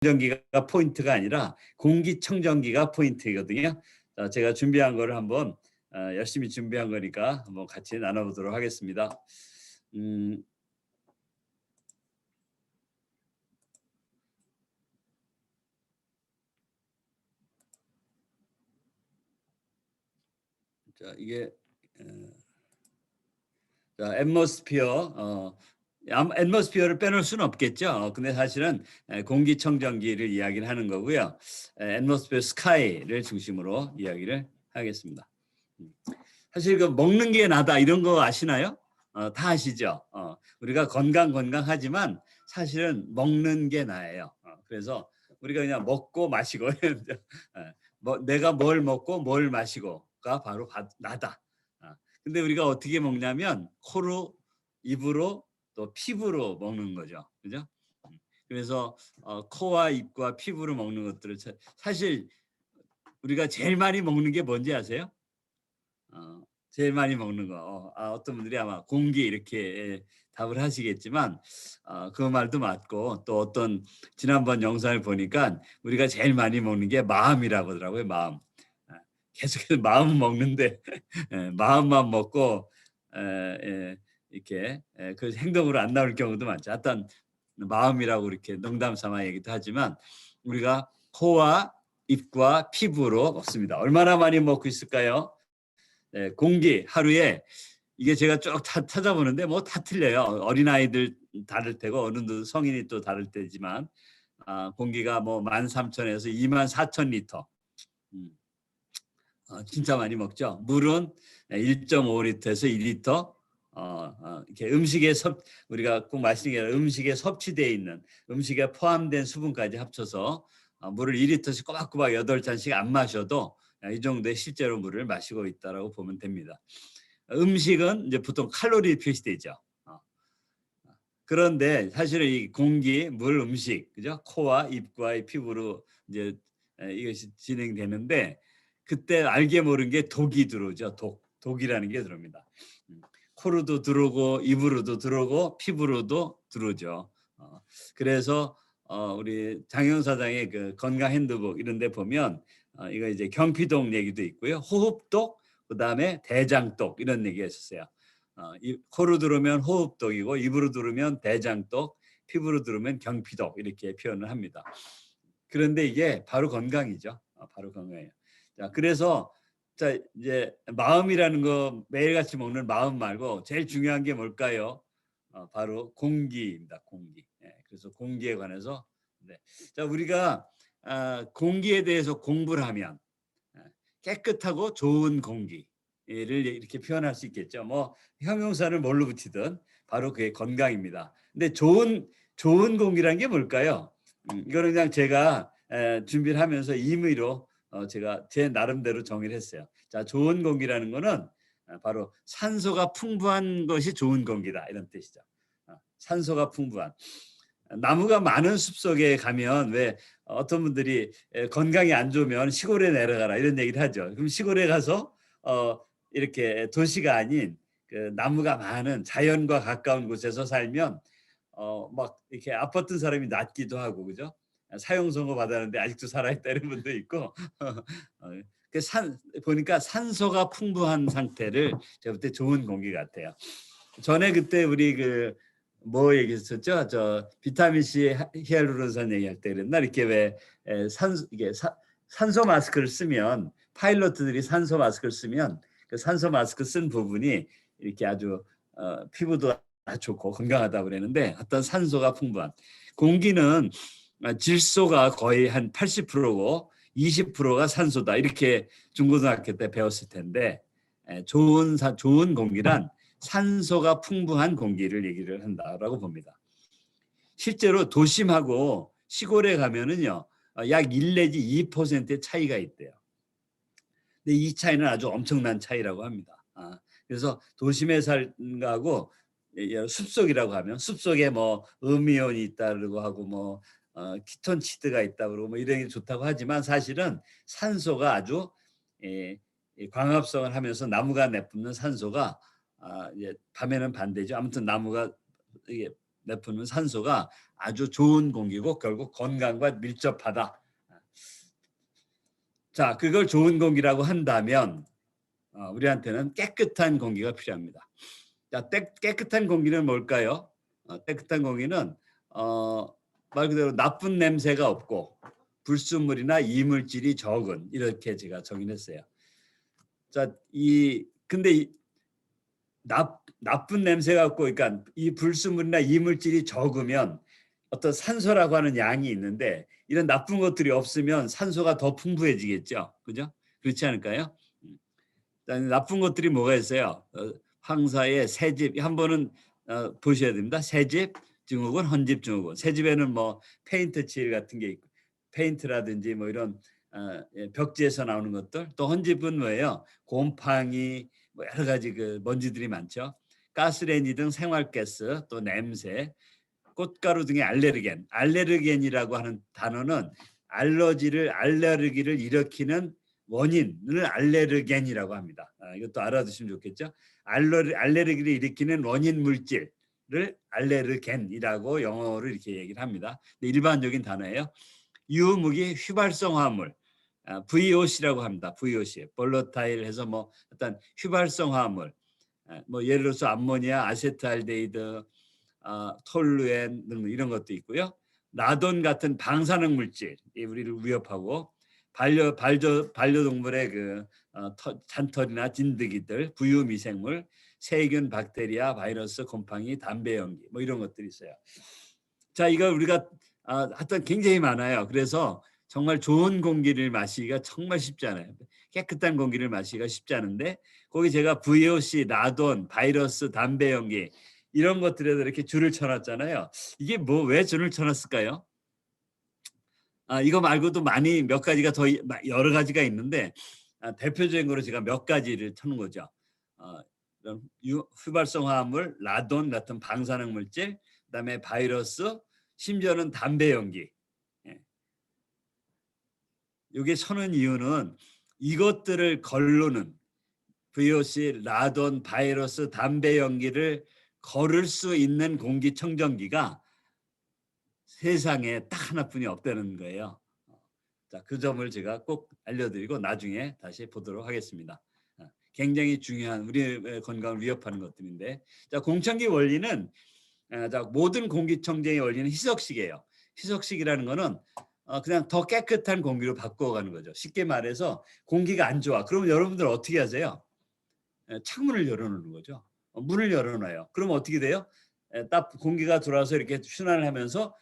청정기가 포인트가 아니라 공기청정기가 포인트거든요. 자, 제가 준비한 거를 한번 열심히 준비한 거니까 한번 같이 나눠보도록 하겠습니다. 자, 이게 자, 앰모스피어를 빼놓을 수는 없겠죠. 근데 사실은 공기청정기를 이야기를 하는 거고요. 앰모스피어 스카이를 중심으로 이야기를 하겠습니다. 사실 그 먹는 게 나다 이런 거 아시나요? 다 아시죠? 우리가 건강하지만 사실은 먹는 게 나예요. 그래서 우리가 그냥 먹고 마시고 내가 뭘 먹고 뭘 마시고가 바로 나다. 근데 우리가 어떻게 먹냐면 코로, 입으로, 또 피부로 먹는 거죠. 그죠? 그래서 코와 입과 피부로 먹는 것들을 사실 우리가 제일 많이 먹는 게 뭔지 아세요? 제일 많이 먹는 거. 어떤 분들이 아마 공기 이렇게 답을 하시겠지만 그 말도 맞고, 또 어떤 지난번 영상을 보니까 우리가 제일 많이 먹는 게 마음이라고 하더라고요. 마음. 계속해서 마음은 먹는데 마음만 먹고 이렇게 그 행동으로 안 나올 경우도 많죠. 하여튼 마음이라고 이렇게 농담 삼아 얘기도 하지만 우리가 코와 입과 피부로 먹습니다. 얼마나 많이 먹고 있을까요? 공기 하루에, 이게 제가 쭉 찾아보는데 뭐 다 틀려요. 어린아이들 다를 테고 어른들 성인이 또 다를 테지만 공기가 뭐 13,000에서 24,000리터. 진짜 많이 먹죠. 물은 1.5리터에서 2리터. 이렇게 우리가 꼭 마시는 게 아니라 음식에 섭취되어 있는, 음식에 포함된 수분까지 합쳐서 물을 2리터씩 꼬박꼬박 8잔씩 안 마셔도 이 정도의 실제로 물을 마시고 있다라고 보면 됩니다. 음식은 이제 보통 칼로리 표시되죠. 그런데 사실은 이 공기, 물, 음식, 그죠? 코와 입과 피부로 이제 이것이 진행되는데, 그때 알게 모른 게 독이 들어오죠. 독이라는 게 들어옵니다. 코로도 들어오고 입으로도 들어오고 피부로도 들어오죠. 그래서 우리 장영 사장의 그 건강 핸드북 이런 데 보면 이거 이제 경피독 얘기도 있고요. 호흡독, 그다음에 대장독 이런 얘기가 있었어요. 코로 들으면 호흡독이고, 입으로 들으면 대장독, 피부로 들으면 경피독 이렇게 표현을 합니다. 그런데 이게 바로 건강이죠. 바로 건강이에요. 자, 그래서 자, 이제 마음이라는 거, 매일같이 먹는 마음 말고 제일 중요한 게 뭘까요? 바로 공기입니다. 공기. 그래서 공기에 관해서 자, 우리가 공기에 대해서 공부를 하면 깨끗하고 좋은 공기를 이렇게 표현할 수 있겠죠. 뭐 형용사를 뭘로 붙이든 바로 그게 건강입니다. 근데 좋은 공기란 게 뭘까요? 이거는 그냥 제가 준비를 하면서 임의로 제가 제 나름대로 정의를 했어요. 자, 좋은 공기라는 거는 바로 산소가 풍부한 것이 좋은 공기다, 이런 뜻이죠. 산소가 풍부한. 나무가 많은 숲속에 가면 왜 어떤 분들이 건강이 안 좋으면 시골에 내려가라 이런 얘기를 하죠. 그럼 시골에 가서 이렇게 도시가 아닌 그 나무가 많은 자연과 가까운 곳에서 살면 막 이렇게 아팠던 사람이 낫기도 하고, 그죠? 사형 선고 받았는데 아직도 살아있다 이런 분도 있고 보니까 산소가 풍부한 상태를 제가 볼 때 좋은 공기 같아요. 전에 그때 우리 뭐 얘기했었죠? 저 비타민 C 히알루론산 얘기할 때 그랬나? 이렇게 왜 산소 마스크를 쓰면, 파일럿들이 산소 마스크를 쓰면 그 산소 마스크 쓴 부분이 이렇게 아주 피부도 아주 좋고 건강하다고 그랬는데, 어떤 산소가 풍부한 공기는 질소가 거의 한 80%고 20%가 산소다, 이렇게 중고등학교 때 배웠을 텐데, 좋은 공기란 산소가 풍부한 공기를 얘기를 한다라고 봅니다. 실제로 도심하고 시골에 가면은요, 약 1 내지 2%의 차이가 있대요. 근데 이 차이는 아주 엄청난 차이라고 합니다. 그래서 도심에 사는 거하고 숲속이라고 하면, 숲속에 뭐 음이온이 있다고 하고 뭐 키톤치드가 있다고 그러고 뭐 이런 게 좋다고 하지만, 사실은 산소가 아주 광합성을 하면서 나무가 내뿜는 산소가 이제 밤에는 반대죠. 아무튼 나무가 이게 내뿜는 산소가 아주 좋은 공기고 결국 건강과 밀접하다. 자, 그걸 좋은 공기라고 한다면 우리한테는 깨끗한 공기가 필요합니다. 자, 깨끗한 공기는 뭘까요? 깨끗한 공기는 말 그대로 나쁜 냄새가 없고 불순물이나 이물질이 적은, 이렇게 제가 정의했어요. 자, 근데 나쁜 냄새가 없고, 그러니까 이 불순물이나 이물질이 적으면 어떤 산소라고 하는 양이 있는데, 이런 나쁜 것들이 없으면 산소가 더 풍부해지겠죠, 그죠? 그렇지 않을까요? 나쁜 것들이 뭐가 있어요? 황사의 새집, 한 번은 보셔야 됩니다. 새집 증후군, 헌집 증후군. 새집에는 뭐 페인트 칠 같은 게 있고, 페인트라든지 뭐 이런 벽지에서 나오는 것들. 또 헌집은 뭐예요? 곰팡이, 뭐 여러 가지 그 먼지들이 많죠. 가스레인지 등 생활가스, 또 냄새, 꽃가루 등의 알레르겐. 알레르겐이라고 하는 단어는 알레르기를 일으키는 원인을 알레르겐이라고 합니다. 이것도 알아두시면 좋겠죠. 알레르기를 일으키는 원인 물질을 알레르겐이라고 영어로 이렇게 얘기를 합니다. 일반적인 단어예요. 유무기 휘발성 화합물, VOC라고 합니다. VOC, 볼러타일 해서 뭐 어떤 휘발성 화합물, 뭐 예를 들어서 암모니아, 아세트알데히드, 톨루엔 등 이런 것도 있고요. 라돈 같은 방사능 물질이 우리를 위협하고, 반려동물의 그 잔털이나 진드기들, 부유미생물, 세균, 박테리아, 바이러스, 곰팡이, 담배 연기, 뭐 이런 것들이 있어요. 자, 이거 우리가 하여튼 굉장히 많아요. 그래서 정말 좋은 공기를 마시기가 정말 쉽지 않아요. 깨끗한 공기를 마시기가 쉽지 않은데, 거기 제가 VOC, 라돈, 바이러스, 담배 연기 이런 것들에도 이렇게 줄을 쳐놨잖아요. 이게 뭐 왜 줄을 쳐놨을까요? 이거 말고도 많이 몇 가지가 더 여러 가지가 있는데, 대표적인 거로 제가 몇 가지를 쳐놓은 거죠. 이런 휘발성 화합물, 라돈 같은 방사능 물질, 그다음에 바이러스, 심지어는 담배 연기. 이게 서는 이유는 이것들을 걸르는 VOC, 라돈, 바이러스, 담배 연기를 걸을 수 있는 공기청정기가 세상에 딱 하나뿐이 없다는 거예요. 자, 그 점을 제가 꼭 알려드리고 나중에 다시 보도록 하겠습니다. 굉장히 중요한 우리의 건강을 위협하는 것들인데, 자, 공청기 원리는 자, 모든 공기청정의 원리는 희석식이에요. 희석식이라는 거는 그냥 더 깨끗한 공기로 바꿔가는 거죠. 쉽게 말해서 공기가 안 좋아. 그러면 여러분들 어떻게 하세요? 창문을 열어놓는 거죠. 문을 열어놔요. 그러면 어떻게 돼요? 딱 공기가 들어와서 이렇게 순환을 하면서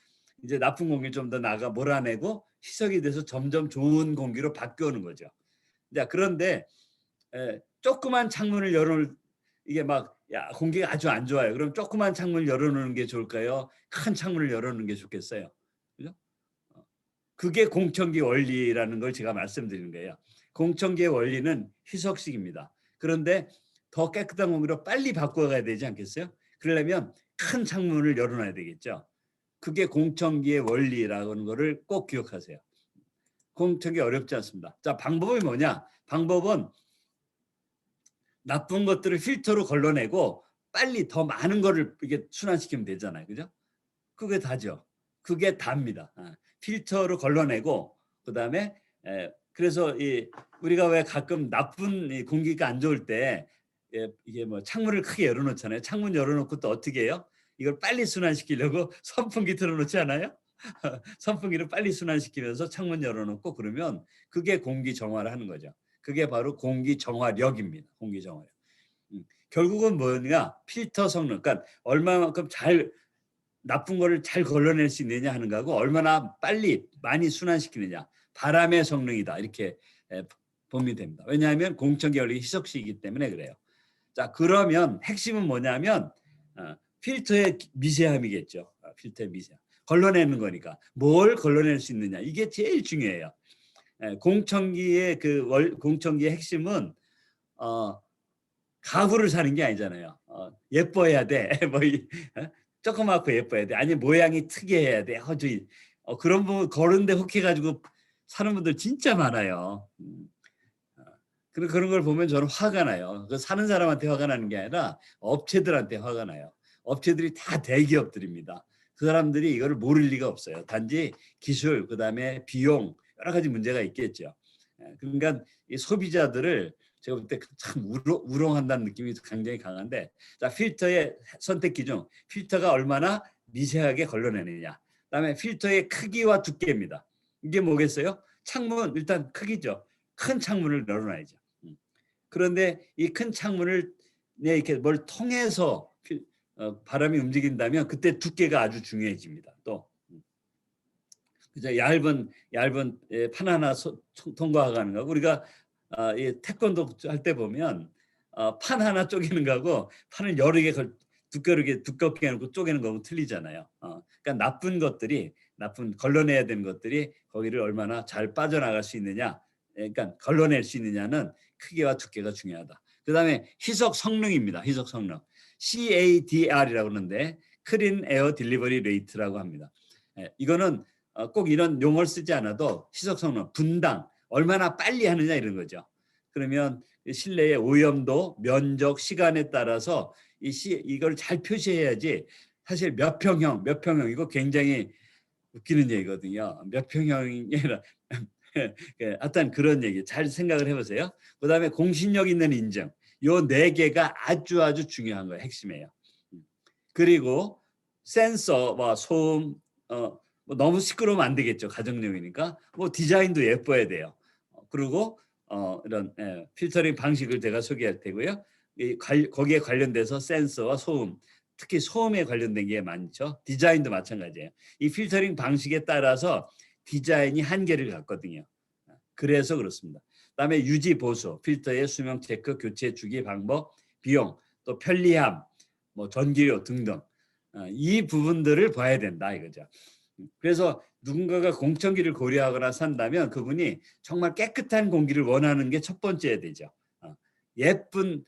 이제 나쁜 공기를 좀 더 몰아내고 희석이 돼서 점점 좋은 공기로 바뀌어오는 거죠. 자, 그런데 조그만 창문을 열어놓을, 이게 막 공기가 아주 안 좋아요. 그럼 조그만 창문을 열어놓는 게 좋을까요? 큰 창문을 열어놓는 게 좋겠어요. 그죠? 그게 공청기 원리라는 걸 제가 말씀드리는 거예요. 공청기의 원리는 희석식입니다. 그런데 더 깨끗한 공기로 빨리 바꿔가야 되지 않겠어요? 그러려면 큰 창문을 열어놔야 되겠죠. 그게 공청기의 원리라는 거를 꼭 기억하세요. 공청기 어렵지 않습니다. 자, 방법이 뭐냐? 방법은 나쁜 것들을 필터로 걸러내고 빨리 더 많은 거를 이게 순환시키면 되잖아요. 그죠? 그게 다죠. 그게 답니다. 필터로 걸러내고, 그다음에 그래서 우리가 왜 가끔 나쁜 공기가 안 좋을 때 이게 뭐 창문을 크게 열어놓잖아요. 창문 열어놓고 또 어떻게 해요? 이걸 빨리 순환시키려고 선풍기 틀어놓지 않아요? 선풍기를 빨리 순환시키면서 창문 열어놓고, 그러면 그게 공기 정화를 하는 거죠. 그게 바로 공기 정화력입니다. 공기 정화력. 결국은 뭐냐? 필터 성능. 그러니까 얼마만큼 잘 나쁜 거를 잘 걸러낼 수 있느냐 하는 거하고, 얼마나 빨리 많이 순환시키느냐, 바람의 성능이다, 이렇게 보면 됩니다. 왜냐하면 공청기 원리 희석식이기 때문에 그래요. 자, 그러면 핵심은 뭐냐면 필터의 미세함이겠죠. 필터의 미세함. 걸러내는 거니까 뭘 걸러낼 수 있느냐, 이게 제일 중요해요. 공청기의 공청기의 핵심은 가구를 사는 게 아니잖아요. 예뻐야 돼. 뭐 조그맣고 예뻐야 돼. 아니 모양이 특이해야 돼. 그런 부분 거른데 혹해가지고 사는 분들 진짜 많아요. 그런 걸 보면 저는 화가 나요. 그 사는 사람한테 화가 나는 게 아니라 업체들한테 화가 나요. 업체들이 다 대기업들입니다. 그 사람들이 이거를 모를 리가 없어요. 단지 기술, 그다음에 비용 여러 가지 문제가 있겠죠. 그러니까 이 소비자들을 제가 볼 때 참 우롱한다는 느낌이 굉장히 강한데, 자, 필터의 선택 기준, 필터가 얼마나 미세하게 걸러내느냐. 그다음에 필터의 크기와 두께입니다. 이게 뭐겠어요? 창문 일단 크기죠. 큰 창문을 열어놔야죠. 그런데 이 큰 창문을 이렇게 뭘 통해서 바람이 움직인다면 그때 두께가 아주 중요해집니다. 또 그죠? 얇은 판 하나 통과하는 거고, 우리가 이 태권도 할 때 보면 판 하나 쪼개는 거하고 판을 여러 개 두껍게 해놓고 쪼개는 거하고 틀리잖아요. 그러니까 나쁜 걸러내야 되는 것들이 거기를 얼마나 잘 빠져나갈 수 있느냐, 그러니까 걸러낼 수 있느냐는 크기와 두께가 중요하다. 그다음에 희석 성능입니다. 희석 성능. CADR이라고 하는데 클린 에어 딜리버리 레이트라고 합니다. 이거는 꼭 이런 용어를 쓰지 않아도 희석 성능, 분당 얼마나 빨리 하느냐 이런 거죠. 그러면 실내의 오염도, 면적, 시간에 따라서 이걸 잘 표시해야지. 사실 몇 평형 이거 굉장히 웃기는 얘기거든요. 몇 평형이 아니라 하여튼 그런 얘기 잘 생각을 해보세요. 그다음에 공신력 있는 인증, 요 네 개가 아주 중요한 거예요. 핵심이에요. 그리고 센서와 소음, 뭐 너무 시끄러우면 안 되겠죠. 가정용이니까. 뭐 디자인도 예뻐야 돼요. 그리고 이런 필터링 방식을 제가 소개할 테고요. 거기에 관련돼서 센서와 소음, 특히 소음에 관련된 게 많죠. 디자인도 마찬가지예요. 이 필터링 방식에 따라서 디자인이 한계를 갖거든요. 그래서 그렇습니다. 그다음에 유지 보수, 필터의 수명 체크, 교체 주기 방법, 비용, 또 편리함, 뭐 전기료 등등, 이 부분들을 봐야 된다 이거죠. 그래서 누군가가 공청기를 고려하거나 산다면 그분이 정말 깨끗한 공기를 원하는 게 첫 번째야 되죠. 예쁜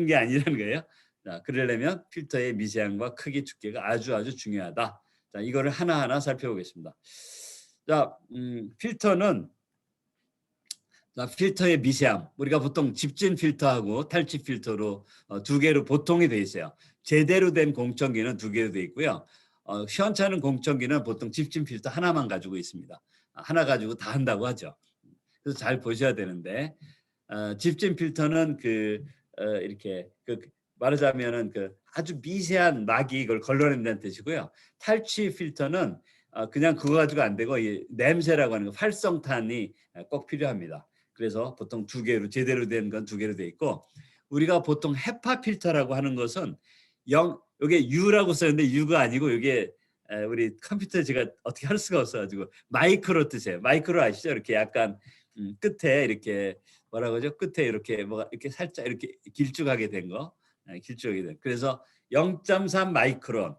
게 아니라는 거예요. 자, 그러려면 필터의 미세함과 크기, 두께가 아주 중요하다. 자, 이거를 하나하나 살펴보겠습니다. 자, 필터의 미세함, 우리가 보통 집진 필터하고 탈취 필터로 두 개로 보통이 돼 있어요. 제대로 된 공청기는 두 개로 돼 있고요. 시원찮은 공청기는 보통 집진 필터 하나만 가지고 있습니다. 하나 가지고 다 한다고 하죠. 그래서 잘 보셔야 되는데, 집진 필터는 이렇게 말하자면은 아주 미세한 막이 이걸 걸러낸다는 뜻이고요. 탈취 필터는 그냥 그거 가지고 안 되고 이 냄새라고 하는 거, 활성탄이 꼭 필요합니다. 그래서 보통 두 개로, 제대로 된 건 두 개로 돼 있고, 우리가 보통 헤파 필터라고 하는 것은 요게 U라고 써있는데 U가 아니고, 요게 우리 컴퓨터에 제가 어떻게 할 수가 없어가지고 마이크로 뜻이에요. 마이크로 아시죠? 이렇게 약간 끝에 이렇게 뭐라고 하죠? 끝에 이렇게 뭐가 이렇게 살짝 이렇게 길쭉하게 된 거, 길쭉하게 된. 그래서 0.3 마이크론,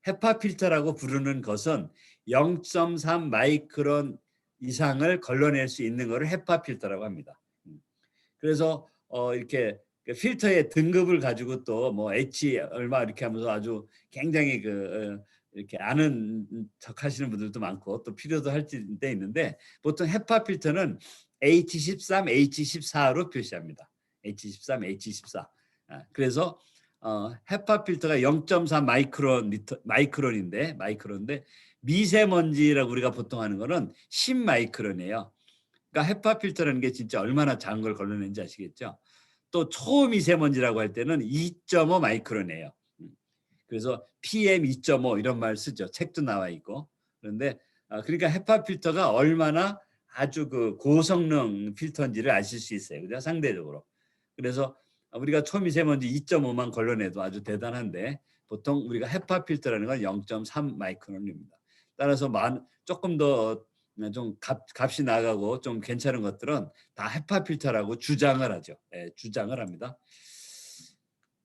헤파 필터라고 부르는 것은 0.3 마이크론 이상을 걸러낼 수 있는 것을 헤파 필터라고 합니다. 그래서 이렇게 필터의 등급을 가지고 또 뭐 H 얼마 이렇게 하면서 아주 굉장히 이렇게 아는 척 하시는 분들도 많고 또 필요도 할 때 있는데, 보통 헤파 필터는 H13, H14로 표시합니다. H13, H14. 그래서 헤파 필터가 0.4 마이크론인데 미세먼지라고 우리가 보통 하는 거는 10 마이크론이에요. 그러니까 헤파 필터라는 게 진짜 얼마나 작은 걸 걸러내는지 아시겠죠? 또 초미세먼지라고 할 때는 2.5 마이크론이에요. 그래서 PM 2.5 이런 말 쓰죠. 책도 나와 있고. 그런데 그러니까 헤파 필터가 얼마나 아주 고성능 필터인지를 아실 수 있어요. 그죠? 상대적으로. 그래서 우리가 초미세먼지 2.5만 걸러내도 아주 대단한데, 보통 우리가 헤파 필터라는 건 0.3 마이크론입니다. 따라서 조금 더 좀 값이 나가고 좀 괜찮은 것들은 다 헤파 필터라고 주장을 하죠. 주장을 합니다.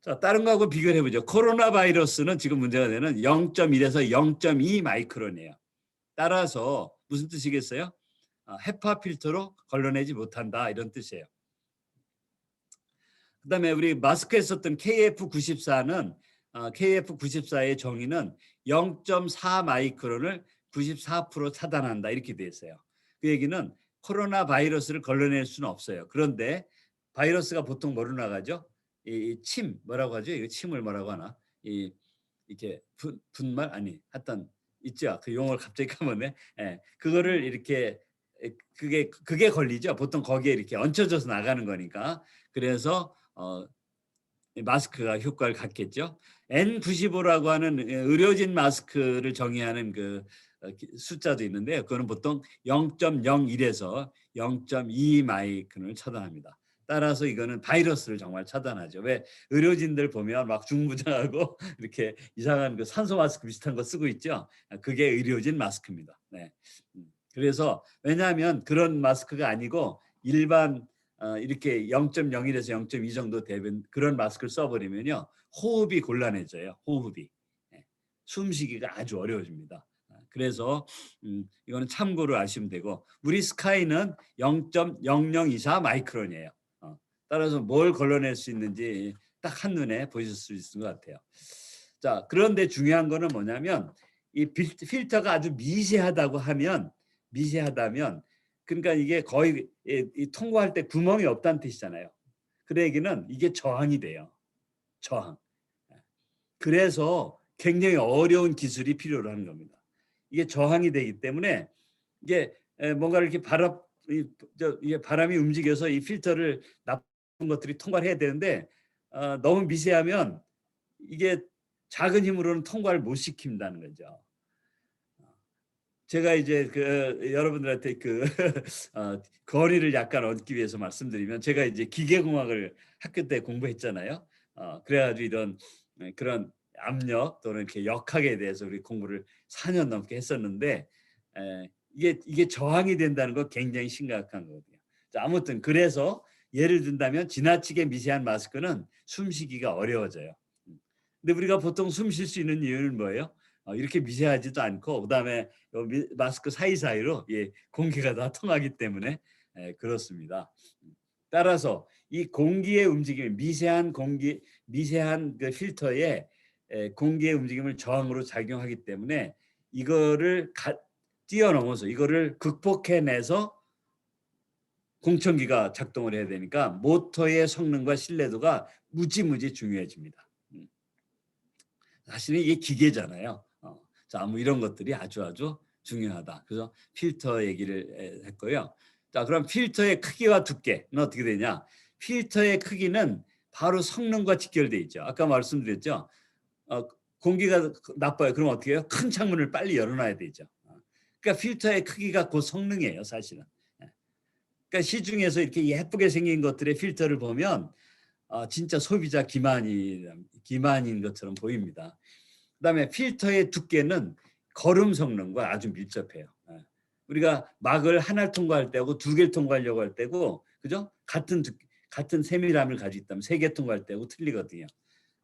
자, 다른 거하고 비교를 해보죠. 코로나 바이러스는 지금 문제가 되는 0.1에서 0.2 마이크론이에요. 따라서 무슨 뜻이겠어요? 헤파 필터로 걸러내지 못한다 이런 뜻이에요. 그다음에 우리 마스크에 썼던 KF94는 KF94의 정의는 0.4 마이크론을 94% 차단한다 이렇게 돼 있어요. 그 얘기는 코로나 바이러스를 걸러낼 수는 없어요. 그런데 바이러스가 보통 뭐로 나가죠? 이 침 뭐라고 하죠? 이 침을 뭐라고 하나? 이 이렇게 분말 아니 하여튼 있죠. 그 용어를 갑자기 까먹네. 예. 그거를 이렇게 그게 걸리죠. 보통 거기에 이렇게 얹혀져서 나가는 거니까. 그래서 이 마스크가 효과를 갖겠죠. N95라고 하는 의료진 마스크를 정의하는 그 숫자도 있는데요. 그거는 보통 0.01에서 0.2 마이크론을 차단합니다. 따라서 이거는 바이러스를 정말 차단하죠. 왜 의료진들 보면 막 중부장하고 이렇게 이상한 그 산소 마스크 비슷한 거 쓰고 있죠. 그게 의료진 마스크입니다. 네. 그래서 왜냐하면 그런 마스크가 아니고 일반 이렇게 0.01에서 0.2 정도 되는 그런 마스크를 써버리면요 호흡이 곤란해져요. 호흡이 숨쉬기가 아주 어려워집니다. 그래서 이거는 참고로 아시면 되고 우리 스카이는 0.0024 마이크론이에요. 따라서 뭘 걸러낼 수 있는지 딱 한눈에 보실 수 있는 것 같아요. 자, 그런데 중요한 거는 뭐냐면 이 필터가 아주 미세하다면 그러니까 이게 거의 이 통과할 때 구멍이 없다는 뜻이잖아요. 그 얘기는 이게 저항이 돼요. 저항. 그래서 굉장히 어려운 기술이 필요로 하는 겁니다. 이게 저항이 되기 때문에 이게 뭔가 이렇게 이게 바람이 움직여서 이 필터를 나쁜 것들이 통과를 해야 되는데 너무 미세하면 이게 작은 힘으로는 통과를 못 시킨다는 거죠. 제가 이제 여러분들한테 권위를 약간 얻기 위해서 말씀드리면 제가 이제 기계공학을 학교 때 공부했잖아요. 그래가지고 이런 그런 압력 또는 이렇게 역학에 대해서 우리 공부를 4년 넘게 했었는데 이게 저항이 된다는 거 굉장히 심각한 거거든요. 자, 아무튼 그래서 예를 든다면 지나치게 미세한 마스크는 숨쉬기가 어려워져요. 근데 우리가 보통 숨 쉴 수 있는 이유는 뭐예요? 이렇게 미세하지도 않고 그다음에 마스크 사이사이로 공기가 다 통하기 때문에 그렇습니다. 따라서 이 공기의 움직임, 미세한 그 필터에 공기의 움직임을 저항으로 작용하기 때문에 이거를 뛰어넘어서 이거를 극복해내서 공청기가 작동을 해야 되니까 모터의 성능과 신뢰도가 무지무지 중요해집니다. 사실은 이게 기계잖아요. 자, 뭐 이런 것들이 아주 중요하다. 그래서 필터 얘기를 했고요. 자, 그럼 필터의 크기와 두께는 어떻게 되냐? 필터의 크기는 바로 성능과 직결돼 있죠. 아까 말씀드렸죠. 공기가 나빠요. 그럼 어떻게 해요? 큰 창문을 빨리 열어놔야 되죠. 그러니까 필터의 크기가 그 성능이에요, 사실은. 그러니까 시중에서 이렇게 예쁘게 생긴 것들의 필터를 보면 진짜 소비자 기만인 것처럼 보입니다. 그다음에 필터의 두께는 거름 성능과 아주 밀접해요. 우리가 막을 하나를 통과할 때하고 두 개를 통과하려고 할 때고, 그죠? 같은 세밀함을 가지고 있다면 세 개 통과할 때하고 틀리거든요.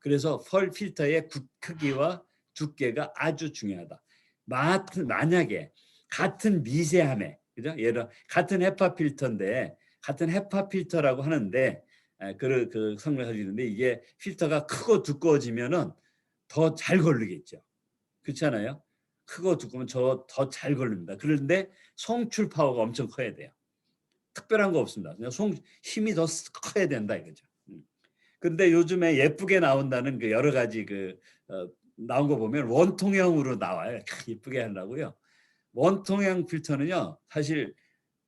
그래서 필터의 크기와 두께가 아주 중요하다. 만약에 같은 미세함에, 그죠? 예를 같은 헤파 필터인데 같은 헤파 필터라고 하는데 그 성능을 가지고 있는데 이게 필터가 크고 두꺼워지면은 더 잘 걸리겠죠. 그렇지 않아요? 크고 두꺼우면 더 잘 걸립니다. 그런데 송출 파워가 엄청 커야 돼요. 특별한 거 없습니다. 그냥 힘이 더 커야 된다 이거죠. 근데 요즘에 예쁘게 나온다는 그 여러 가지 나온 거 보면 원통형으로 나와요. 예쁘게 하려고요. 원통형 필터는요. 사실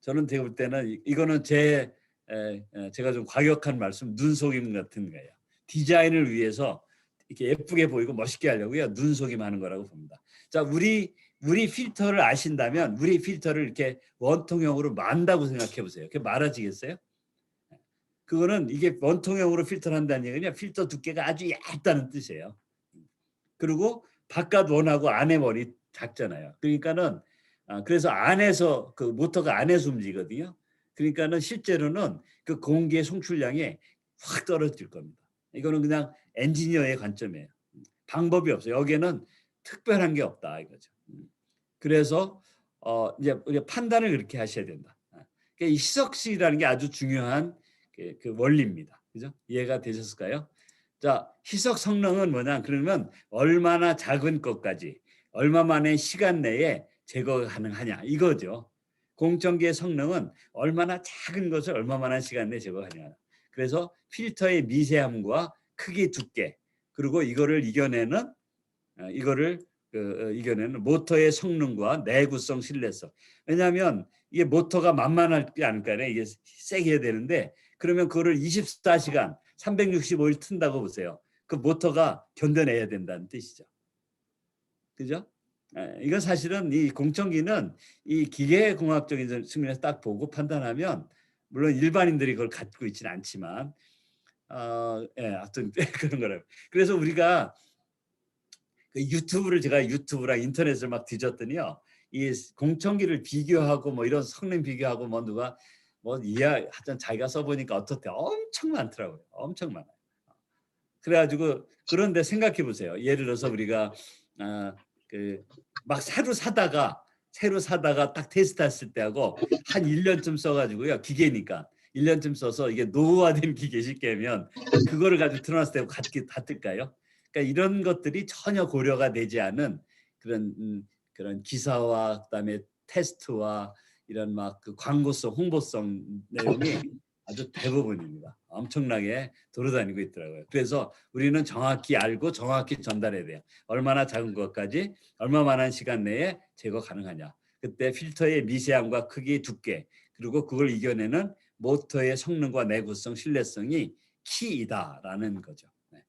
저는 볼 때는 이거는 제가 좀 과격한 말씀, 눈속임 같은 거예요. 디자인을 위해서 이렇게 예쁘게 보이고 멋있게 하려고요. 눈속임 하는 거라고 봅니다. 자, 우리 필터를 아신다면 우리 필터를 이렇게 원통형으로 만다고 생각해 보세요. 그게 말아지겠어요? 그거는 이게 원통형으로 필터를 한다는 얘기는 필터 두께가 아주 얇다는 뜻이에요. 그리고 바깥 원하고 안에 원이 작잖아요. 그러니까는 그래서 안에서 그 모터가 안에서 움직이거든요. 그러니까는 실제로는 그 공기의 송출량이 확 떨어질 겁니다. 이거는 그냥 엔지니어의 관점이에요. 방법이 없어요. 여기에는 특별한 게 없다 이거죠. 그래서 이제 우리가 판단을 그렇게 하셔야 된다. 그러니까 이 희석식이라는 게 아주 중요한 그 원리입니다. 그죠? 이해가 되셨을까요? 자, 희석 성능은 뭐냐? 그러면 얼마나 작은 것까지 얼마만의 시간 내에 제거가 가능하냐 이거죠. 공청기의 성능은 얼마나 작은 것을 얼마만한 시간 내에 제거하냐. 그래서 필터의 미세함과 크기, 두께 그리고 이거를 이겨내는 이겨내는 모터의 성능과 내구성, 신뢰성. 왜냐하면 이게 모터가 만만하지 않을까요? 이게 세게 해야 되는데 그러면 그거를 24시간 365일 튼다고 보세요. 그 모터가 견뎌내야 된다는 뜻이죠. 그죠? 이건 사실은 이 공청기는 이 기계공학적인 측면에서 딱 보고 판단하면 물론 일반인들이 그걸 갖고 있지는 않지만 하여튼 그런 거라고. 그래서 우리가 그 제가 유튜브랑 인터넷을 막 뒤졌더니요. 이 공청기를 비교하고 뭐 이런 성능 비교하고 뭐 누가 뭐 하여튼 자기가 써보니까 어떻대 엄청 많더라고요. 엄청 많아요. 그래가지고 그런데 생각해 보세요. 예를 들어서 우리가 막 새로 사다가 딱 테스트했을 때하고 한 1년쯤 써가지고요. 기계니까 1년쯤 써서 이게 노후화된 기계 쉽게 하면 그거를 가지고 틀어놨을 때하고 같을까요? 그러니까 이런 것들이 전혀 고려가 되지 않은 그런 기사와 그다음에 테스트와 이런 막 그 광고성, 홍보성 내용이 아주 대부분입니다. 엄청나게 돌아다니고 있더라고요. 그래서 우리는 정확히 알고 정확히 전달해야 돼요. 얼마나 작은 것까지 얼마만한 시간 내에 제거 가능하냐. 그때 필터의 미세함과 크기, 두께 그리고 그걸 이겨내는 모터의 성능과 내구성, 신뢰성이 키이다라는 거죠. 네.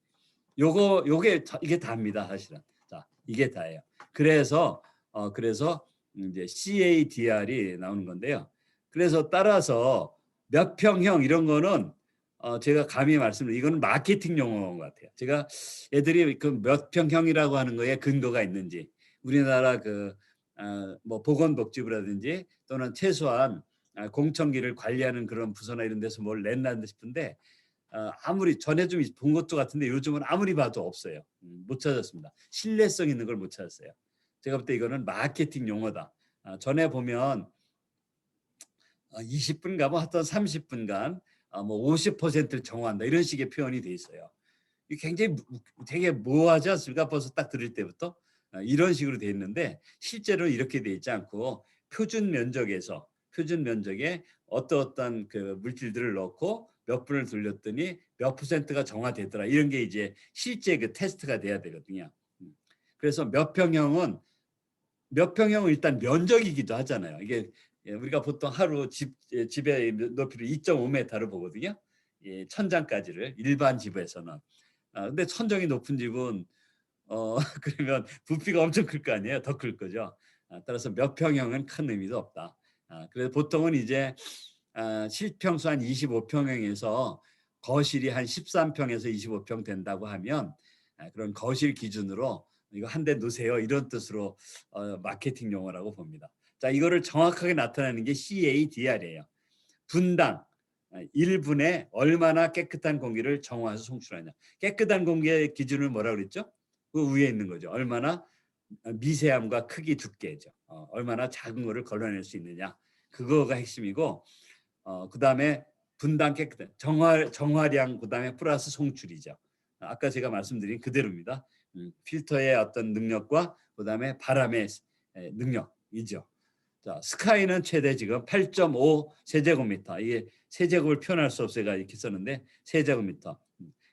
이게 다입니다, 사실은. 자, 이게 다예요. 그래서 이제 CADR이 나오는 건데요. 그래서 따라서 몇 평형 이런 거는 제가 감히 말씀드리면 이거는 마케팅 용어인 것 같아요. 제가 애들이 그 몇 평형이라고 하는 거에 근거가 있는지 우리나라 뭐 보건복지부라든지 또는 최소한 공청기를 관리하는 그런 부서나 이런 데서 뭘 냈나 싶은데 아무리 전에 좀 본 것도 같은데 요즘은 아무리 봐도 없어요. 못 찾았습니다. 신뢰성 있는 걸 못 찾았어요. 제가 볼 때 이거는 마케팅 용어다. 전에 보면 20분간 뭐 하여튼 30분간 뭐 50%를 정화한다 이런 식의 표현이 돼 있어요. 이 굉장히 되게 모호하지 않습니까? 벌써 딱 들을 때부터 이런 식으로 돼 있는데 실제로 이렇게 돼 있지 않고 표준 면적에 어떤 그 물질들을 넣고 몇 분을 돌렸더니 몇 퍼센트가 정화되더라 이런 게 이제 실제 그 테스트가 돼야 되거든요. 그래서 몇 평형은 일단 면적이기도 하잖아요. 이게 우리가 보통 하루 집의 높이를 2.5m를 보거든요. 천장까지를 일반 집에서는. 근데 천정이 높은 집은 그러면 부피가 엄청 클 거 아니에요. 더 클 거죠. 따라서 몇 평형은 큰 의미도 없다. 그래서 보통은 이제 실평수 한 25평형에서 거실이 한 13평에서 25평 된다고 하면 그런 거실 기준으로 이거 한 대 놓으세요 이런 뜻으로 마케팅 용어라고 봅니다. 자, 이거를 정확하게 나타내는 게 CADR이에요. 분당 1분에 얼마나 깨끗한 공기를 정화해서 송출하냐. 깨끗한 공기의 기준을 뭐라 그랬죠? 그 위에 있는 거죠. 얼마나 미세함과 크기, 두께죠. 얼마나 작은 거를 걸러낼 수 있느냐. 그거가 핵심이고 그다음에 분당 깨끗한 정화량 그다음에 플러스 송출이죠. 아까 제가 말씀드린 그대로입니다. 필터의 어떤 능력과 그다음에 바람의 능력이죠. 자, 스카이는 최대 지금 8.5 세제곱미터. 이게 세제곱을 표현할 수 없어요. 이렇게 썼는데 세제곱미터.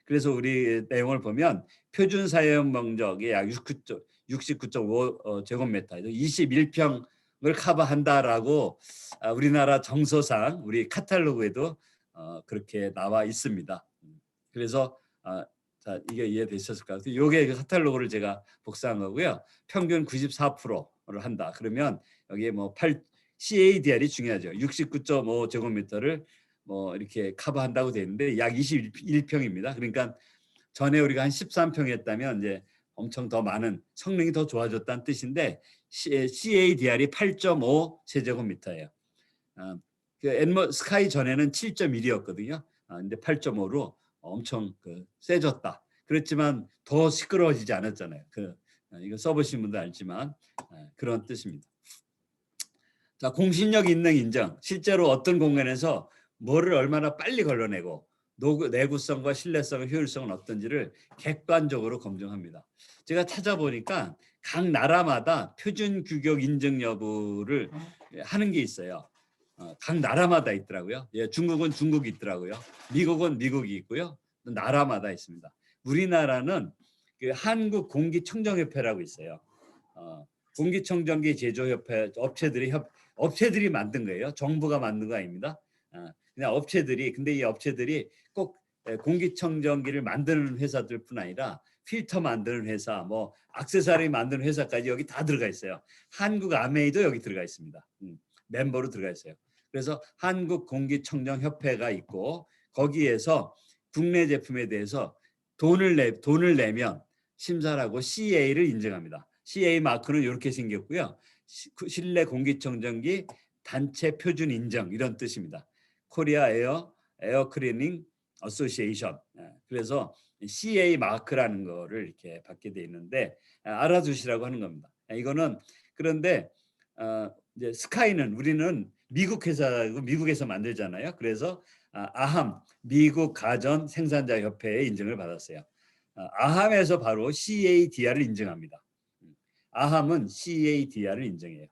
그래서 우리 내용을 보면 표준 사용 면적이 약 69.5 제곱미터, 21평을 커버한다라고 우리나라 정서상 우리 카탈로그에도 그렇게 나와 있습니다. 그래서 자, 이게 이해되셨을까요? 이게 카탈로그를 제가 복사한 거고요. 평균 94%를 한다. 그러면 여기에 뭐 CADR이 중요하죠. 69.5 제곱미터를 뭐 이렇게 커버한다고 되어 있는데 약 21평입니다. 그러니까 전에 우리가 한 13평 했다면 이제 엄청 더 많은 성능이 더 좋아졌다는 뜻인데 CADR이 8.5 세제곱미터예요. 스카이 전에는 7.1이었거든요. 근데 8.5로 엄청 세졌다. 그렇지만 더 시끄러워지지 않았잖아요. 이거 써보신 분도 알지만 그런 뜻입니다. 자, 공신력 있는 인정. 실제로 어떤 공간에서 뭐를 얼마나 빨리 걸러내고 내구성과 신뢰성과 효율성은 어떤지를 객관적으로 검증합니다. 제가 찾아보니까 각 나라마다 표준 규격 인증 여부를 하는 게 있어요. 각 나라마다 있더라고요. 중국은 중국이 있더라고요. 미국은 미국이 있고요. 나라마다 있습니다. 우리나라는 그 한국 공기청정협회라고 있어요. 공기청정기 제조협회 업체들이 만든 거예요. 정부가 만든 거 아닙니다. 그냥 업체들이 근데 이 업체들이 꼭 공기청정기를 만드는 회사들뿐 아니라 필터 만드는 회사, 뭐 액세서리 만드는 회사까지 여기 다 들어가 있어요. 한국 아메이도 여기 들어가 있습니다. 멤버로 들어가 있어요. 그래서 한국 공기청정협회가 있고 거기에서 국내 제품에 대해서 돈을 내면 심사를 하고 CA를 인정합니다. CA 마크는 이렇게 생겼고요. 실내 공기청정기 단체 표준 인정 이런 뜻입니다. 코리아 에어 클리닝 어소시에이션. 그래서 CA 마크라는 거를 이렇게 받게 돼 있는데 알아두시라고 하는 겁니다. 이거는 그런데 이제 스카이는 우리는 미국 회사고 미국에서 만들잖아요. 그래서 아함 미국 가전 생산자 협회의 인증을 받았어요. 아함에서 바로 CADR을 인정합니다. 아함은 CADR을 인정해요.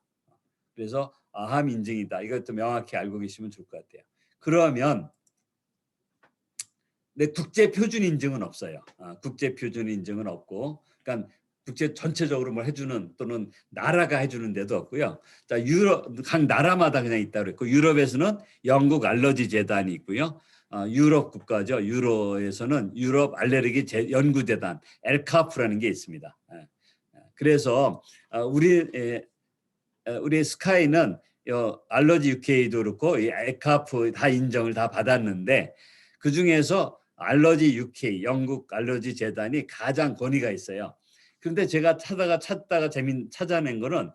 그래서 아함 인증이다. 이것도 명확히 알고 계시면 좋을 것 같아요. 그러면 국제 표준 인증은 없어요. 국제 표준 인증은 없고, 그러니까 국제 전체적으로 뭐 해주는 또는 나라가 해주는 데도 없고요. 자, 유럽 각 나라마다 그냥 있다고 그랬고, 유럽에서는 영국 알러지 재단이 있고요. 유럽 국가죠. 유로에서는 유럽 알레르기 연구재단 엘카프라는 게 있습니다. 그래서 우리 스카이는 알러지 UK도 그렇고 이 엘카프 다 인정을 다 받았는데 그 중에서 알러지 UK 영국 알러지 재단이 가장 권위가 있어요. 그런데 제가 찾다가 찾아낸 거는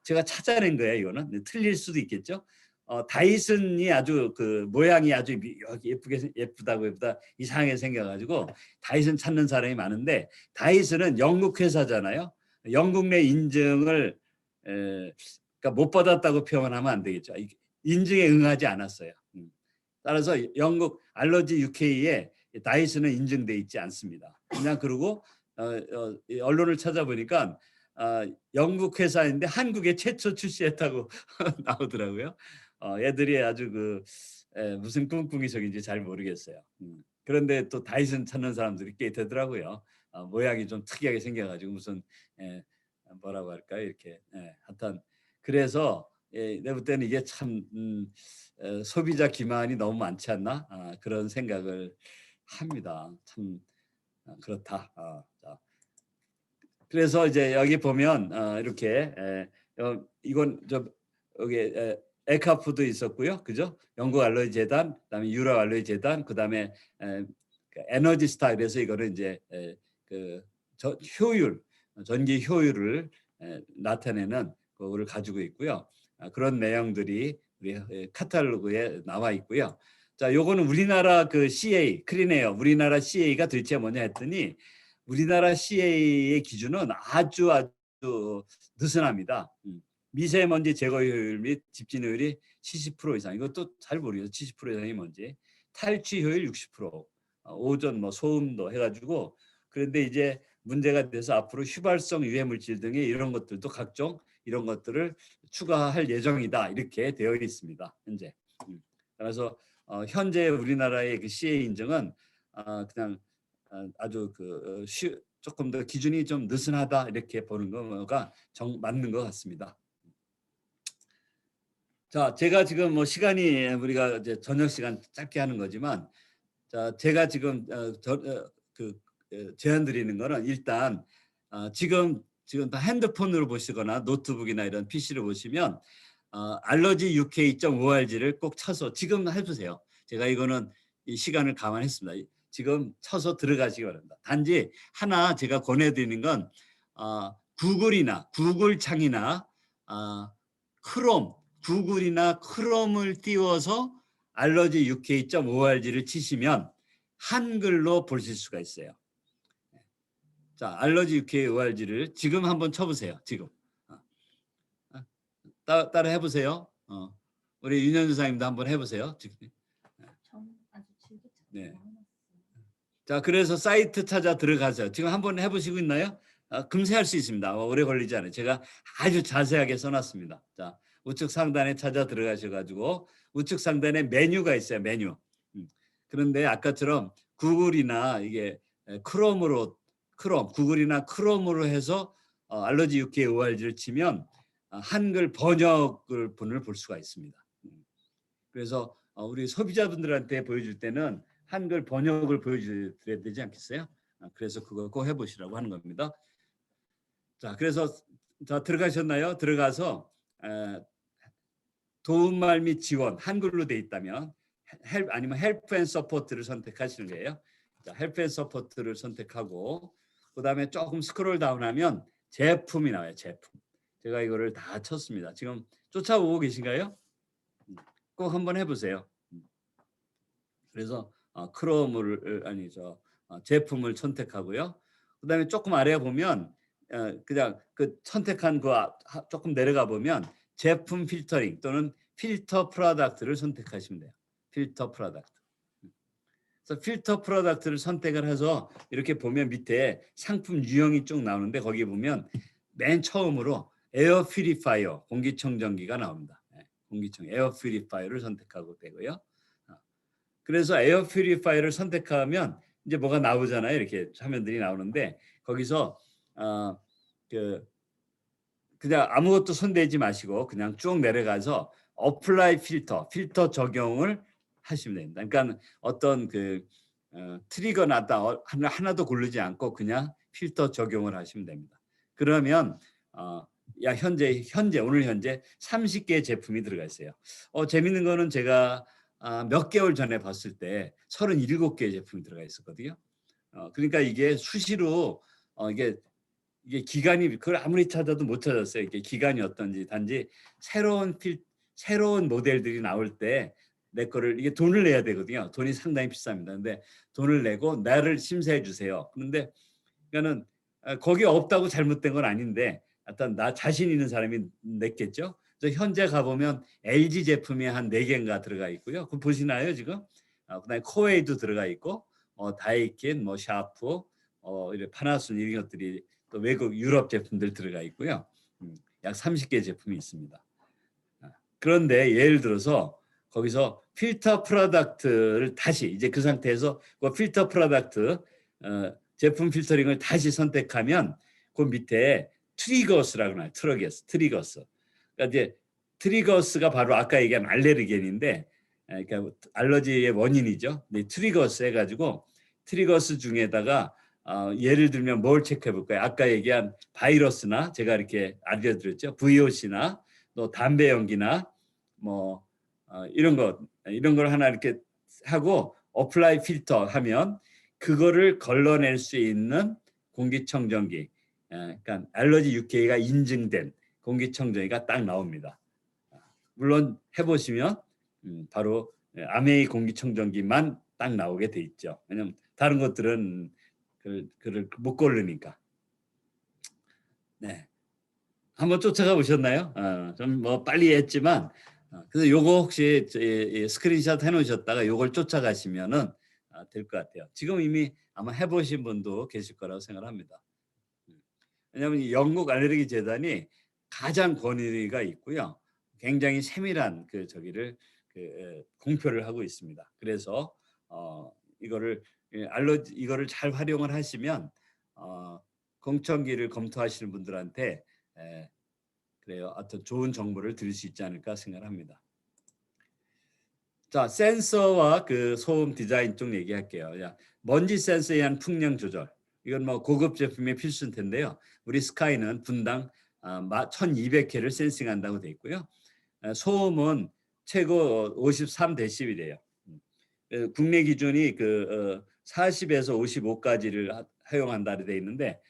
제가 찾아낸 거예요. 이거는 틀릴 수도 있겠죠. 다이슨이 아주 그 모양이 아주 예쁘다 이상하게 생겨가지고 다이슨 찾는 사람이 많은데 다이슨은 영국 회사잖아요. 영국 내 인증을 그러니까 못 받았다고 표현하면 안 되겠죠. 인증에 응하지 않았어요. 따라서 영국 알러지 UK에 다이슨은 인증돼 있지 않습니다. 그냥 그러고 언론을 찾아보니까 영국 회사인데 한국에 최초 출시했다고 나오더라고요. 애들이 아주 무슨 꿍꿍이적인지 잘 모르겠어요. 그런데 또 다이슨 찾는 사람들이 꽤 되더라고요. 모양이 좀 특이하게 생겨가지고 무슨 뭐라고 할까요? 이렇게 하여튼 그래서 내가 볼 때는 이게 참 소비자 기만이 너무 많지 않나 그런 생각을 합니다. 참 그렇다. 자. 그래서 이제 여기 보면 이렇게 이건 여기 에카프도 있었고요, 그죠? 영국 알러지 재단, 그다음에 유럽 알러지 재단, 그다음에 에너지 스타일에서 이거는 이제 효율, 전기 효율을 나타내는 그거를 가지고 있고요. 그런 내용들이 우리 카탈로그에 나와 있고요. 자, 요거는 우리나라 그 CA 클린에어 우리나라 CA가 도대체 뭐냐 했더니 우리나라 CA의 기준은 아주 느슨합니다. 미세먼지 제거 효율 및 집진 효율이 70% 이상. 이것도 잘 모르겠어요. 70% 이상이 뭔지. 탈취 효율 60%. 오존 뭐 소음도 해가지고 그런데 이제 문제가 돼서 앞으로 휘발성 유해 물질 등의 이런 것들도 각종 이런 것들을 추가할 예정이다 이렇게 되어 있습니다. 현재. 그래서 현재 우리나라의 그 CA 인증은 그냥 아주 조금 더 기준이 좀 느슨하다 이렇게 보는 거가 맞는 것 같습니다. 자, 제가 지금 뭐 시간이 우리가 이제 저녁 시간 짧게 하는 거지만, 자, 제가 지금 제안 드리는 거는 일단 지금 다 핸드폰으로 보시거나 노트북이나 이런 PC로 보시면 알러지 UK.org를 꼭 쳐서 지금 해보세요. 제가 이거는 이 시간을 감안했습니다. 지금 쳐서 들어가시기 바랍니다. 단지 하나 제가 권해드리는 건 구글 창이나 크롬, 구글이나 크롬을 띄워서 알러지 UK.org를 치시면 한글로 보실 수가 있어요. 자, 알러지 UK.org를 지금 한번 쳐보세요. 지금 따라 해보세요. 우리 윤현주 사님도 한번 해보세요. 네. 자, 그래서 사이트 찾아 들어가세요. 지금 한번 해보시고 있나요? 금세 할 수 있습니다. 오래 걸리지 않아요. 제가 아주 자세하게 써놨습니다. 자, 우측 상단에 찾아 들어가셔가지고 우측 상단에 메뉴가 있어요. 메뉴. 그런데 아까처럼 구글이나 이게 크롬 구글이나 크롬으로 해서 알러지 UK ORG를 치면 한글 번역을 분을 볼 수가 있습니다. 그래서 우리 소비자분들한테 보여줄 때는 한글 번역을 보여드려야 되지 않겠어요? 그래서 그거 꼭 해보시라고 하는 겁니다. 자, 그래서 자 들어가셨나요? 들어가서 도움말 및 지원 한글로 돼 있다면 아니면 헬프 앤 서포트를 선택하시는 거예요. 자, 헬프 앤 서포트를 선택하고 그다음에 조금 스크롤 다운하면 제품이 나와요. 제품. 제가 이거를 다 쳤습니다. 지금 쫓아오고 계신가요? 꼭 한번 해보세요. 그래서 크롬을 제품을 선택하고요. 그다음에 조금 아래에 보면 그냥 그 선택한 조금 내려가 보면 제품 필터링 또는 필터 프로덕트를 선택하시면 돼요. 필터 프로덕트. 그래서 필터 프로덕트를 선택을 해서 이렇게 보면 밑에 상품 유형이 쭉 나오는데 거기 보면 맨 처음으로 에어 퓨리파이어 공기청정기가 나옵니다. 에어 퓨리파이어를 선택하고 되고요. 그래서 에어 퓨리파이어를 선택하면 이제 뭐가 나오잖아요. 이렇게 화면들이 나오는데 거기서 그냥 아무것도 손대지 마시고 그냥 쭉 내려가서 어플라이 필터 적용을 하시면 됩니다. 그러니까 어떤 트리거 나다 하나도 고르지 않고 그냥 필터 적용을 하시면 됩니다. 그러면 오늘 현재 30개의 제품이 들어가 있어요. 재밌는 거는 제가 몇 개월 전에 봤을 때 37개의 제품이 들어가 있었거든요. 그러니까 이게 수시로 이게 기간이 그걸 아무리 찾아도 못 찾았어요. 이게 기간이 어떤지. 단지 새로운 모델들이 나올 때 내 거를 이게 돈을 내야 되거든요. 돈이 상당히 비쌉니다. 근데 돈을 내고 나를 심사해 주세요. 그런데 그러니까는 거기 없다고 잘못된 건 아닌데 일단 나 자신 있는 사람이 냈겠죠. 그래서 현재 가보면 LG 제품이 한 4개인가 들어가 있고요. 그거 보시나요 지금? 그다음에 코웨이도 들어가 있고 다이킨, 샤프, 이런 파나소닉 이런 것들이 또 외국 유럽 제품들 들어가 있고요. 약 30개 제품이 있습니다. 그런데 예를 들어서 거기서 필터 프로덕트를 다시 이제 그 상태에서 그 필터 프로덕트 제품 필터링을 다시 선택하면 그 밑에 트리거스라고 나와요. 트리거스. 그러니까 이제 트리거스가 바로 아까 얘기한 알레르겐인데 그러니까 알러지의 원인이죠. 트리거스 해가지고 트리거스 중에다가 예를 들면 뭘 체크해 볼까요? 아까 얘기한 바이러스나 제가 이렇게 알려드렸죠. VOC나 또 담배 연기나 이런 걸 하나 이렇게 하고 어플라이 필터 하면 그거를 걸러낼 수 있는 공기청정기, 그러니까 알러지 UK가 인증된 공기청정기가 딱 나옵니다. 물론 해보시면 바로 아메이 공기청정기만 딱 나오게 돼 있죠. 왜냐면 다른 것들은 그를 못 고르니까. 네, 한번 쫓아가 보셨나요? 좀 빨리 했지만 그래서 요거 혹시 스크린샷 해놓으셨다가 요걸 쫓아가시면은 될 것 같아요. 지금 이미 아마 해보신 분도 계실 거라고 생각합니다. 왜냐하면 이 영국 알레르기 재단이 가장 권위가 있고요. 굉장히 세밀한 공표를 하고 있습니다. 그래서 이거를 잘 활용을 하시면 공청기를 검토하시는 분들한테 그래요. 어떤 좋은 정보를 드릴 수 있지 않을까 생각합니다. 자, 센서와 소음 디자인 쪽 얘기할게요. 먼지 센서에 의한 풍량 조절. 이건 고급 제품의 필수인 텐데요. 우리 스카이는 분당 1200회를 센싱한다고 돼 있고요. 소음은 최고 53데시벨이에요. 국내 기준이 40에서 55까지를 허용한다 돼 있는데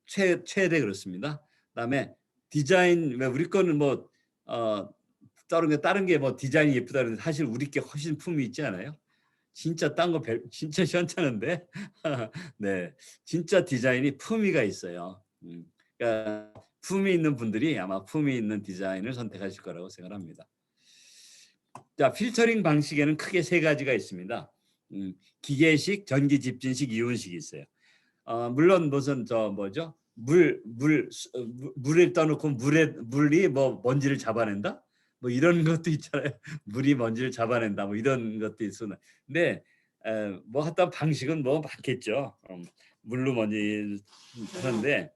최대 그렇습니다. 그다음에 디자인 우리 거는 다른 게 디자인이 예쁘다는데 사실 우리 게 훨씬 품이 있지 않아요? 진짜 딴 거 진짜 시원찮은데 네, 진짜 디자인이 품위가 있어요. 그러니까 품이 있는 분들이 아마 품이 있는 디자인을 선택하실 거라고 생각합니다. 자, 필터링 방식에는 크게 3가지가 있습니다. 기계식, 전기 집진식, 이온식이 있어요. 물론 무슨 물을 떠놓고 물이 먼지를 잡아낸다? 이런 것도 있잖아요. 물이 먼지를 잡아낸다. 이런 것도 있으나 근데 뭐 하다 방식은 뭐 많겠죠. 물로 먼지 하는데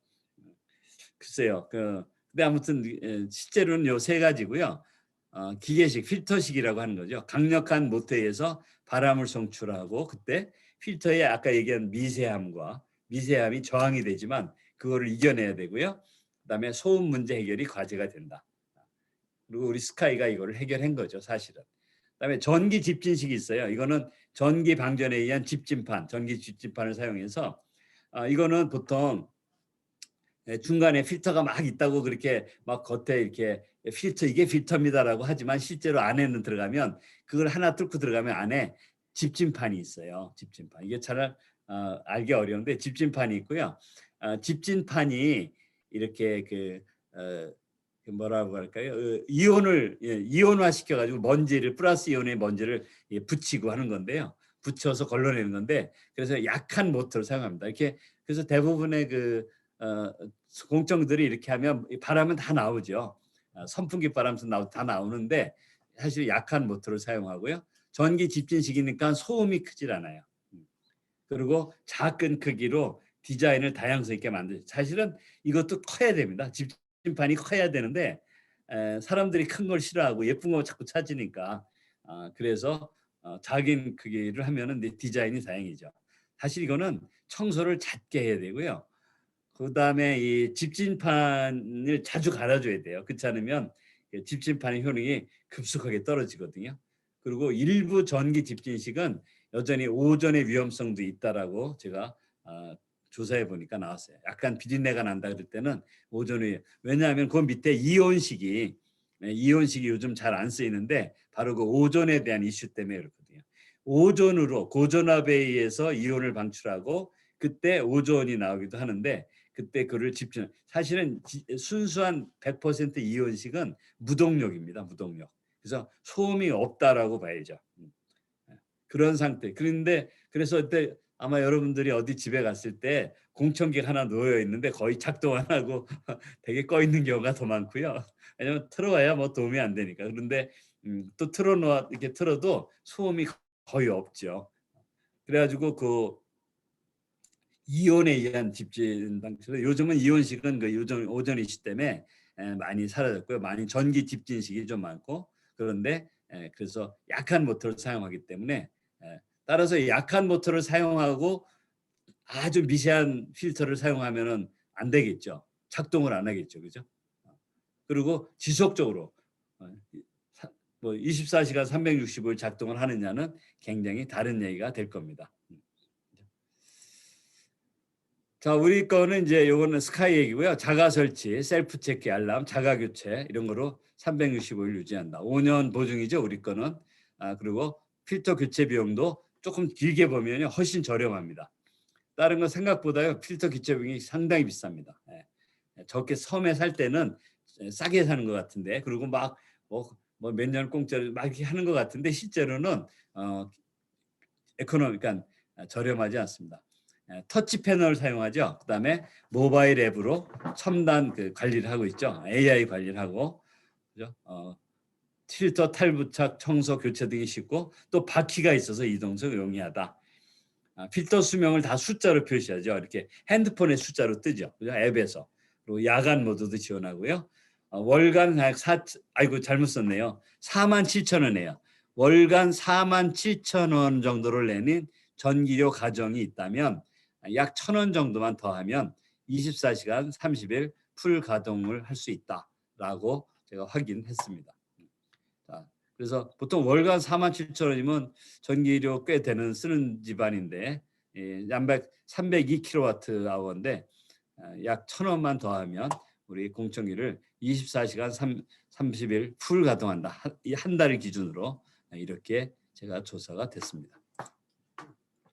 글쎄요. 근데 아무튼 실제로는 요 세 가지고요. 기계식 필터식이라고 하는 거죠. 강력한 모터에서 바람을 송출하고 그때 필터에 아까 얘기한 미세함이 저항이 되지만 그거를 이겨내야 되고요. 그다음에 소음 문제 해결이 과제가 된다. 그리고 우리 스카이가 이거를 해결한 거죠, 사실은. 그다음에 전기 집진식이 있어요. 이거는 전기 방전에 의한 집진판, 전기 집진판을 사용해서 이거는 보통 중간에 필터가 막 있다고 그렇게 막 겉에 이렇게 필터 이게 필터입니다라고 하지만 실제로 안에는 들어가면 그걸 하나 뚫고 들어가면 안에 집진판이 있어요. 집진판. 이게 잘 알기 어려운데 집진판이 있고요. 집진판이 이렇게 그 뭐라고 할까요? 이온을 이온화 시켜 가지고 먼지를 플러스 이온의 먼지를 붙이고 하는 건데요. 붙여서 걸러내는 건데 그래서 약한 모터를 사용합니다. 이렇게 그래서 대부분의 어 공정들이 이렇게 하면 이 바람은 다 나오죠. 선풍기 바람도 다 나오는데 사실 약한 모터를 사용하고요. 전기 집진식이니까 소음이 크질 않아요. 음. 그리고 작은 크기로 디자인을 다양성 있게 사실은 이것도 커야 됩니다. 집진판이 커야 되는데 사람들이 큰 걸 싫어하고 예쁜 거 자꾸 찾으니까 그래서 작은 크기를 하면은 디자인이 다행이죠. 사실 이거는 청소를 잦게 해야 되고요. 그다음에 이 집진판을 자주 갈아 줘야 돼요. 그렇지 않으면 집진판의 효능이 급속하게 떨어지거든요. 그리고 일부 전기 집진식은 여전히 오존의 위험성도 있다라고 제가 조사해 보니까 나왔어요. 약간 비린내가 난다 그럴 때는 오존이 왜냐하면 그 밑에 이온식이 요즘 잘 안 쓰이는데 바로 그 오존에 대한 이슈 때문에 그렇거든요. 오존으로 고전압에 의해서 이온을 방출하고 그때 오존이 나오기도 하는데 그때 그를 집중 사실은 순수한 100% 이온식은 무동력입니다. 무동력. 그래서 소음이 없다라고 봐야죠. 예. 그런 상태. 그런데 그래서 그때 아마 여러분들이 어디 집에 갔을 때 공청기가 하나 놓여 있는데 거의 작동 안 하고 되게 꺼 있는 경우가 더 많고요. 왜냐면 틀어봐야 뭐 도움이 안 되니까. 그런데 또 틀어 놓아 이렇게 틀어도 소음이 거의 없죠. 그래 가지고 이온에 의한 집진 방식으로 요즘은 이온식은 오존 이슈 때문에 많이 사라졌고요. 많이 전기 집진식이 좀 많고 그런데 그래서 약한 모터를 사용하기 때문에 따라서 약한 모터를 사용하고 아주 미세한 필터를 사용하면은 안 되겠죠. 작동을 안 하겠죠. 그죠? 그리고 지속적으로 어 뭐 24시간 365일 작동을 하느냐는 굉장히 다른 얘기가 될 겁니다. 자, 우리 거는 이제 요거는 스카이 얘기고요. 자가 설치, 셀프 체크 알람, 자가 교체 이런 거로 365일 유지한다. 5년 보증이죠, 우리 거는. 그리고 필터 교체 비용도 조금 길게 보면요. 훨씬 저렴합니다. 다른 건 생각보다요. 필터 교체 비용이 상당히 비쌉니다. 예. 저렇게 섬에 살 때는 싸게 사는 것 같은데 그리고 막 뭐 몇 년 공짜로 막 이렇게 하는 것 같은데 실제로는 어 그러니까 저렴하지 않습니다. 터치 패널을 사용하죠. 그다음에 모바일 앱으로 첨단 관리를 하고 있죠. AI 관리를 하고 그죠? 필터 탈부착, 청소, 교체 등이 쉽고 또 바퀴가 있어서 이동성 용이하다. 필터 수명을 다 숫자로 표시하죠. 이렇게 핸드폰의 숫자로 뜨죠. 그죠? 앱에서. 그리고 야간 모드도 지원하고요. 월간 아이고 잘못 썼네요. 47,000원이에요. 월간 47,000원 정도를 내는 전기료 가정이 있다면 약 1,000원 정도만 더하면 24시간 30일 풀 가동을 할 수 있다라고 제가 확인했습니다. 자, 그래서 보통 월간 47,000원이면 전기료 꽤 되는 쓰는 집안인데 양백 302kW 아워인데 약 1,000원만 더하면 우리 공청기를 24시간 30일 풀 가동한다. 이 한 달을 기준으로 이렇게 제가 조사가 됐습니다.